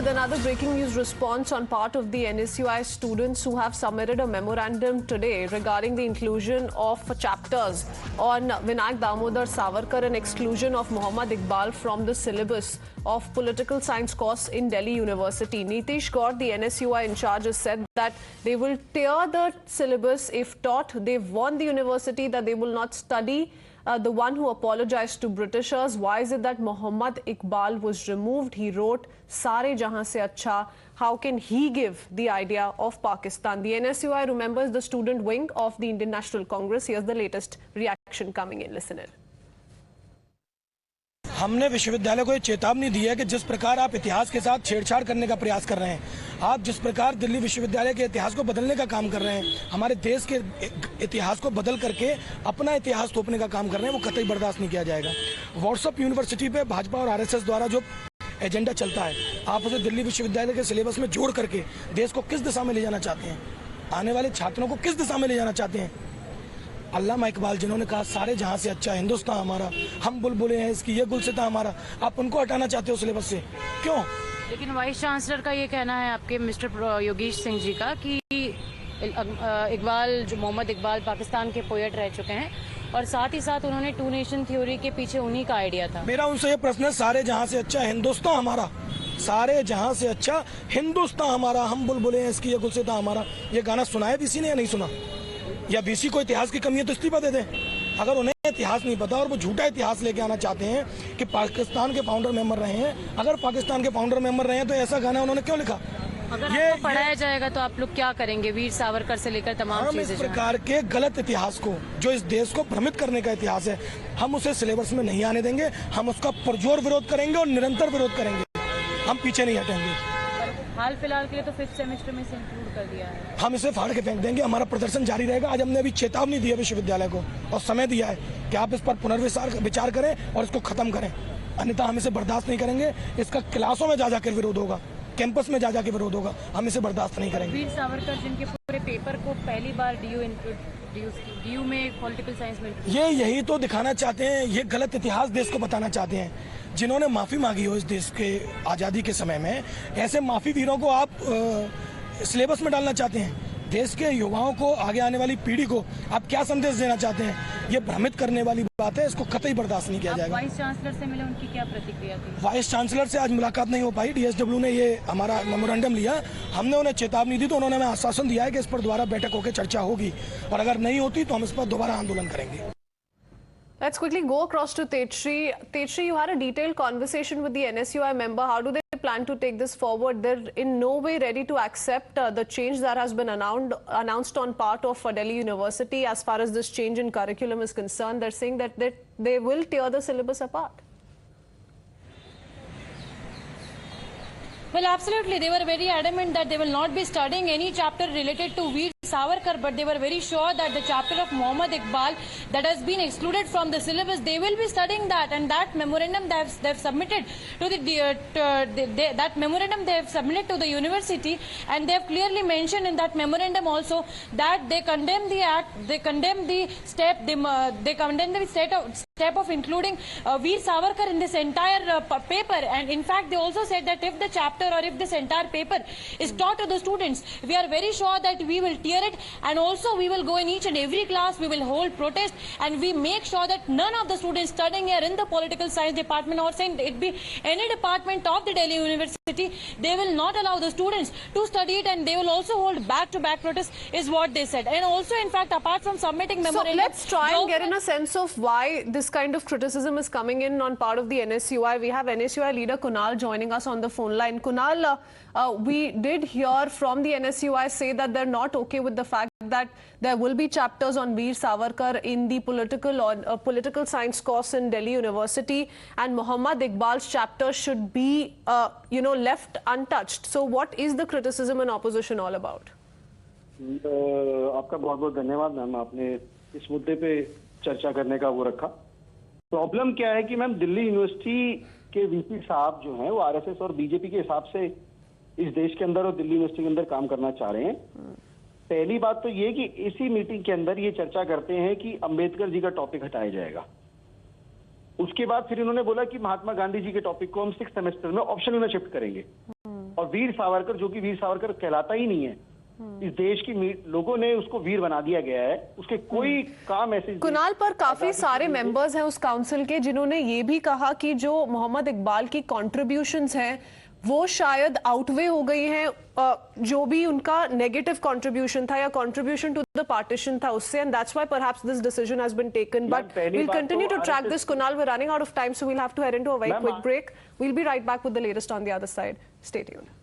with another breaking news response on part of the NSUI students who have submitted a memorandum today regarding the inclusion of chapters on Vinayak Damodar Savarkar and exclusion of Muhammad Iqbal from the syllabus of political science course in Delhi University. Nitish Gaur, the NSUI in charge, has said that they will tear the syllabus if taught. They've warned the university that they will not study the one who apologized to Britishers. Why is it that Muhammad Iqbal was removed? He wrote, Sare Jahan Se Acha. How can he give the idea of Pakistan? The NSUI remembers the student wing of the Indian National Congress. Here's the latest reaction coming in. Listen in. हमने विश्वविद्यालय को ये चेतावनी दी है कि जिस प्रकार आप इतिहास के साथ छेड़छाड़ करने का प्रयास कर रहे हैं, आप जिस प्रकार दिल्ली विश्वविद्यालय के इतिहास को बदलने का काम कर रहे हैं, हमारे देश के इतिहास को बदल करके अपना इतिहास थोपने का काम कर रहे हैं, वो कतई बर्दाश्त नहीं किया जाएगा। व्हाट्सएप यूनिवर्सिटी पे भाजपा और आरएसएस द्वारा जो एजेंडा चलता है, आप उसे दिल्ली विश्वविद्यालय के सिलेबस में जोड़ करके देश को किस दिशा में ले जाना चाहते हैं, आने वाले छात्रों को किस दिशा में ले जाना चाहते हैं। अल्लामा इकबाल जिन्होंने कहा सारे जहां से अच्छा हिंदुस्तान हमारा, हम बुलबुलें हैं इसकी, ये गुलसिता हमारा, आप उनको हटाना चाहते हो सिलेबस से, क्यों? लेकिन वाइस चांसलर का ये कहना है आपके मिस्टर योगेश सिंह जी का कि इकबाल जो मोहम्मद इकबाल पाकिस्तान के पोएट रह चुके हैं और साथ ही साथ उन्होंने टू नेशन थ्योरी के पीछे उन्हीं का आइडिया था। मेरा उनसे ये प्रश्न है, सारे जहां से अच्छा हिंदुस्तान हमारा, सारे जहां से अच्छा हिंदुस्तान हमारा, हम बुलबुलें हैं इसकी, ये गुलसिता हमारा, ये गाना सुना है बीसी ने या नहीं सुना? या बीसी को इतिहास की कमी है तो इस्तीफा दे दें। अगर उन्हें इतिहास नहीं पता और वो झूठा इतिहास लेके आना चाहते हैं कि पाकिस्तान के फाउंडर मेंबर रहे हैं, अगर पाकिस्तान के फाउंडर मेंबर रहे हैं तो ऐसा गाना उन्होंने क्यों लिखा? अगर ये पढ़ाया जाएगा तो आप लोग क्या करेंगे? वीर सावरकर से लेकर तमाम चीजें, इस प्रकार के गलत इतिहास को, जो इस देश को भ्रमित करने का इतिहास है, हम उसे सिलेबस में नहीं आने देंगे। हम उसका पुरजोर विरोध करेंगे और निरंतर विरोध करेंगे, हम पीछे नहीं हटेंगे। हाल फिलहाल के लिए तो 5th सेमेस्टर में से इंक्लूड कर दिया है, हम इसे फाड़ के फेंक देंगे। हमारा प्रदर्शन जारी रहेगा। आज हमने अभी चेतावनी दी है विश्वविद्यालय को और समय दिया है कि आप इस पर पुनर्विचार करें और इसको खत्म करें, अन्यथा हम इसे बर्दाश्त नहीं करेंगे। इसका क्लासों में जा जाकर विरोध होगा, कैंपस में जा जाकर विरोध होगा, हम इसे बर्दाश्त नहीं करेंगे। वीर सावरकर जिनके पूरे पेपर को पहली बार डीयू में पॉलिटिकल साइंस में यही तो दिखाना चाहते हैं, ये गलत इतिहास देश को बताना चाहते हैं। जिन्होंने माफी मांगी हो इस देश के आजादी के समय में, ऐसे माफी वीरों को आप सिलेबस में डालना चाहते हैं। देश के युवाओं को, आगे आने वाली पीढ़ी को आप क्या संदेश देना चाहते हैं? ये भ्रमित करने वाली बात है, इसको कतई बर्दाश्त नहीं किया जाएगा। वाइस चांसलर से मिले, उनकी क्या प्रतिक्रिया थी? वाइस चांसलर से आज मुलाकात नहीं हो पाई। डीएसडब्ल्यू ने ये हमारा मेमोरेंडम लिया, हमने उन्हें चेतावनी दी तो उन्होंने हमें आश्वासन दिया है कि इस पर दोबारा बैठक होकर चर्चा होगी और अगर नहीं होती तो हम इस पर दोबारा आंदोलन करेंगे। Let's quickly go across to Tetri. Tetri, you had a detailed conversation with the NSUI member. How do they plan to take this forward? They're in no way ready to accept the change that has been announced on part of Delhi University as far as this change in curriculum is concerned. They're saying that they will tear the syllabus apart. Well, absolutely. They were very adamant that they will not be studying any chapter related to Veer Savarkar, but they were very sure that the chapter of Muhammad Iqbal that has been excluded from the syllabus, they will be studying that, and that memorandum they've submitted to that memorandum they have submitted to the university, and they have clearly mentioned in that memorandum also that they condemn the act, they condemn the step, they condemn the step of including Veer Savarkar in this entire paper, and in fact they also said that if the chapter or if this entire paper is taught to the students, we are very sure that we will tear it, and also we will go in each and every class, we will hold protest, and we make sure that none of the students studying here in the political science department or saying it be any department of the Delhi University, they will not allow the students to study it, and they will also hold back-to-back protests is what they said. And also in fact, apart from submitting memorandum, so let's try and get in a sense of why this kind of criticism is coming in on part of the NSUI. We have NSUI leader Kunal joining us on the phone line. Kunal, we did hear from the NSUI say that they're not okay with the fact that there will be chapters on Veer Savarkar in the political science course in Delhi University, and Muhammad Iqbal's chapter should be, left untouched. So, what is the criticism and opposition all about? आपका बहुत बहुत धन्यवाद ma'am, आपने इस मुद्दे पे चर्चा करने का वो रखा। प्रॉब्लम क्या है कि मैम दिल्ली यूनिवर्सिटी के वीसी साहब जो हैं वो आरएसएस और बीजेपी के हिसाब से इस देश के अंदर और दिल्ली यूनिवर्सिटी के अंदर काम करना चाह रहे हैं। पहली बात तो ये कि इसी मीटिंग के अंदर ये चर्चा करते हैं कि अंबेडकर जी का टॉपिक हटाया जाएगा। उसके बाद फिर इन्होंने बोला कि महात्मा गांधी जी के टॉपिक को हम 6th सेमेस्टर में ऑप्शनल में शिफ्ट करेंगे और और वीर सावरकर, जो कि वीर सावरकर कहलाता ही नहीं है, इस देश की लोगों ने उसको वीर बना दिया गया है। उसके कोई काम ऐसे कुणाल, पर काफी सारे मेंबर्स हैं उस काउंसिल के जिन्होंने ये भी कहा कि जो मोहम्मद इकबाल की कंट्रीब्यूशंस हैं वो शायद आउटवे हो गई हैं जो भी उनका नेगेटिव कंट्रीब्यूशन था या कंट्रीब्यूशन टू द पार्टीशन था उससे, and that's why perhaps this decision has been taken. But we will continue to track this Kunal, we are running out of time, so we will have to head into a very quick break. We will be right back with the latest on the other side. Stay tuned.